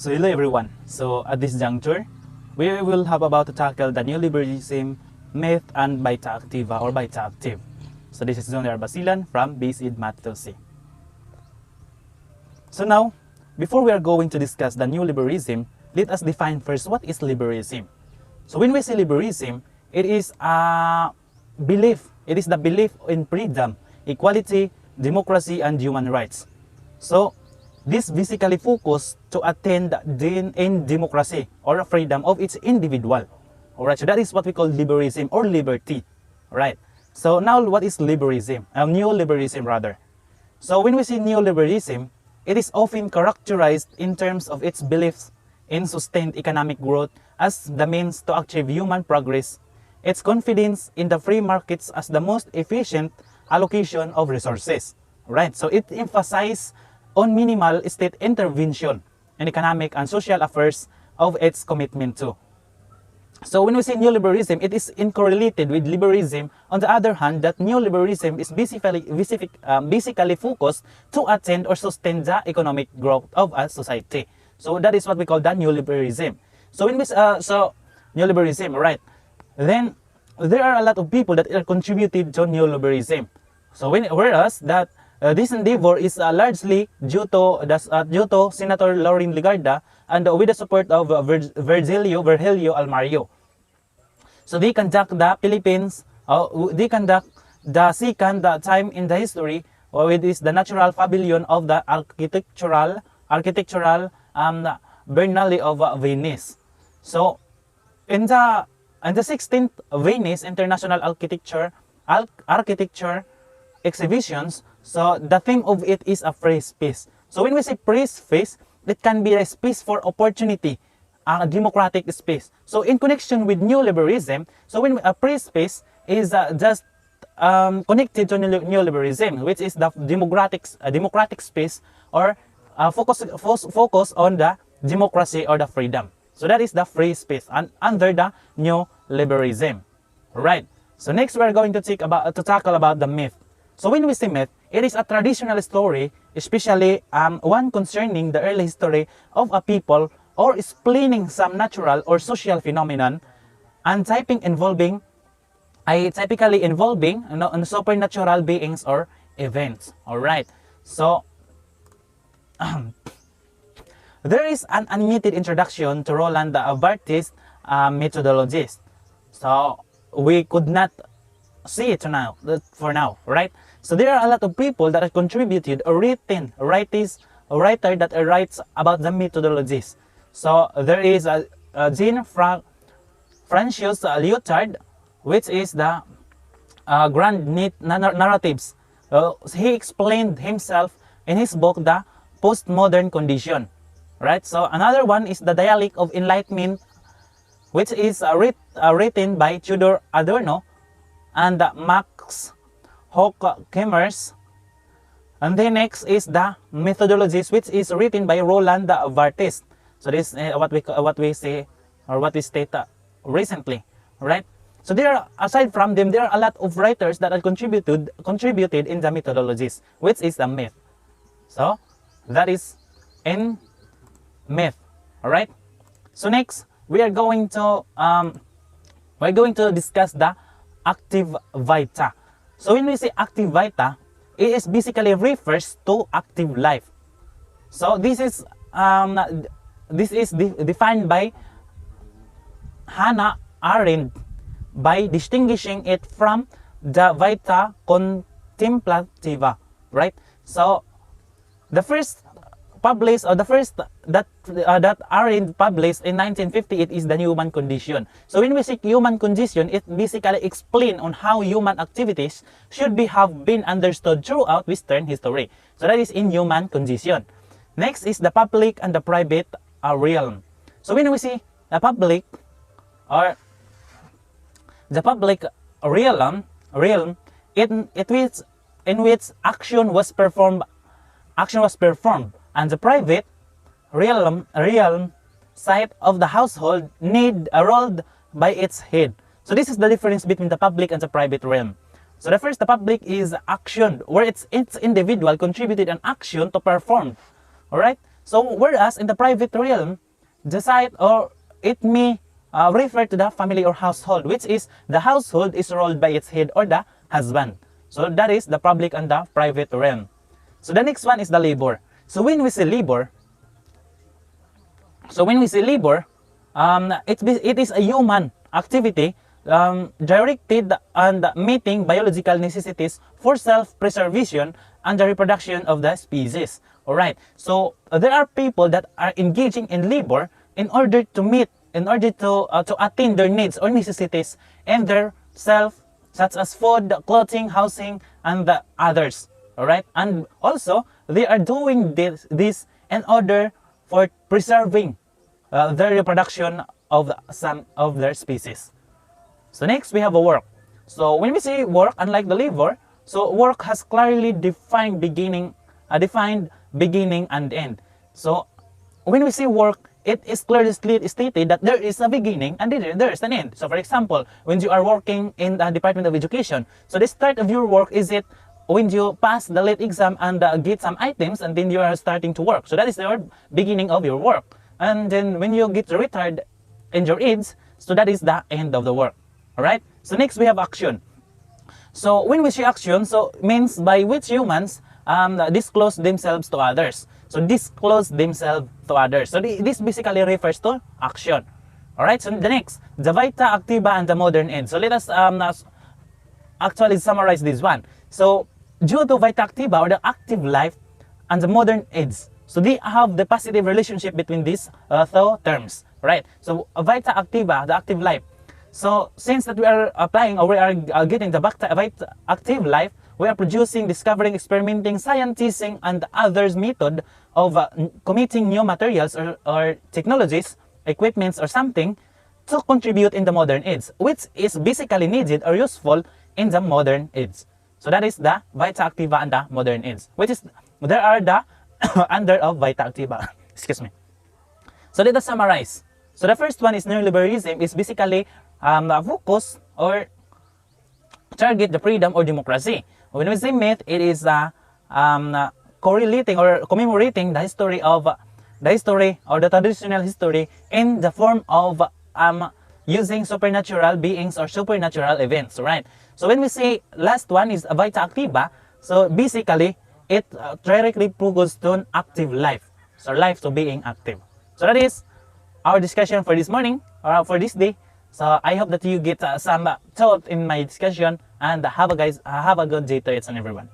So hello everyone. So at this juncture, we will have about to tackle the neoliberalism myth and VITA ACTIVA or VITA active. So this is Jone Basilan from Basilan. So now, before we are going to discuss the neoliberalism, let us define first what is liberalism. So when we say liberalism, it is a belief. It is the belief in freedom, equality, democracy, and human rights. So this basically focus to attain in democracy or freedom of its individual. Alright, so that is what we call liberalism or liberty. Right. So now what is liberalism? Neoliberalism rather. So when we say neoliberalism, it is often characterized in terms of its beliefs in sustained economic growth as the means to achieve human progress, its confidence in the free markets as the most efficient allocation of resources. Right. So it emphasizes on minimal state intervention in economic and social affairs of its commitment to. So when we say neoliberalism, it is incorrelated with liberalism. On the other hand, that neoliberalism is basically focused to attain or sustain the economic growth of a society. So that is what we call the neoliberalism. So when we neoliberalism, right? Then there are a lot of people that are contributed to neoliberalism. So whereas that this endeavor is largely due to Senator Lauren Legarda and with the support of Virgilio Almario. So they conduct the second time in the history with the natural pavilion of the architectural Biennale of Venice. So in the 16th Venice International Architecture exhibitions, so the theme of it is a free space. So when we say free space, it can be a space for opportunity, a democratic space. So in connection with neoliberalism, so when a free space is just connected to neoliberalism, which is the democratic space or focus on the democracy or the freedom. So that is the free space and under the neoliberalism. Right. So next we are going to tackle about the myth. So when we say myth, it is a traditional story, especially one concerning the early history of a people or explaining some natural or social phenomenon and typically involving supernatural beings or events. Alright, so there is an animated introduction to Roland Barthes' methodologies. So we could not see it for now, right? So there are a lot of people that have contributed or writer that writes about the methodologies. So there is Jean Francois Lyotard, which is the grand narratives. He explained himself in his book, The Postmodern Condition. Right. So another one is the Dialectic of Enlightenment, which is written by Theodor Adorno and Max Horkheimer. And then next is the methodologies, which is written by Roland Barthes. So this is what we say or what we state recently, right? So there are, aside from them, there are a lot of writers that have contributed in the methodologies, which is the myth. So that is in myth. All right. So next we are going to discuss the active VITA. So when we say active VITA, it is basically refers to active life. So this is defined by Hannah Arendt by distinguishing it from the VITA contemplativa, right? So the first published, or the first that Arendt published in 1958 is the human condition. So when we say human condition, it basically explains on how human activities should have been understood throughout Western history. So that is in human condition. Next is the public and the private realm. So when we say the public or the public realm, in which action was performed, and the private realm side of the household need ruled by its head. So this is the difference between the public and the private realm. So the public is action, where it's individual contributed an action to perform. Alright? So whereas in the private realm, the site or it may refer to the family or household, which is the household is ruled by its head or the husband. So that is the public and the private realm. So the next one is the labor. So when we say labor, it is a human activity directed and meeting biological necessities for self-preservation and the reproduction of the species. Alright, so there are people that are engaging in labor in order to meet, in order to attain their needs or necessities and their self, such as food, clothing, housing, and the others. Alright, and also they are doing this in order for preserving the reproduction of some of their species. So next we have a work. So when we say work, unlike the labor, so work has clearly defined beginning and end. So when we say work, it is clearly stated that there is a beginning and there is an end. So for example, when you are working in the Department of Education, so the start of your work is it when you pass the late exam and get some items, and then you are starting to work. So that is the beginning of your work. And then when you get retired in your age, so that is the end of the work. Alright, so next we have action. So when we say action, so means by which humans disclose themselves to others. So disclose themselves to others. So this basically refers to action. Alright, so the next, the VITA, ACTIVA, and the modern age. So let us actually summarize this one. So due to VITA, ACTIVA, or the active life, and the modern age, so they have the positive relationship between these two terms. Right, so VITA, ACTIVA, the active life. So since that we are applying or we are getting the VITA active life, we are producing, discovering, experimenting, scientizing, and others method of committing new materials or technologies, equipments, or something to contribute in the modern age, which is basically needed or useful in the modern age. So that is the VITA, ACTIVA, and the modern age, which is there are the under of VITA, ACTIVA. Excuse me. So let us summarize. So the first one is neoliberalism is basically focus or target the freedom or democracy. When we say myth, it is correlating or commemorating the history or the traditional history in the form of using supernatural beings or supernatural events, right? So when we say last one is VITA, ACTIVA, so basically it directly focused on active life, so life to being active. So that is our discussion for this morning or for this day. So I hope that you get some thought in my discussion, and have a good day to each and everyone.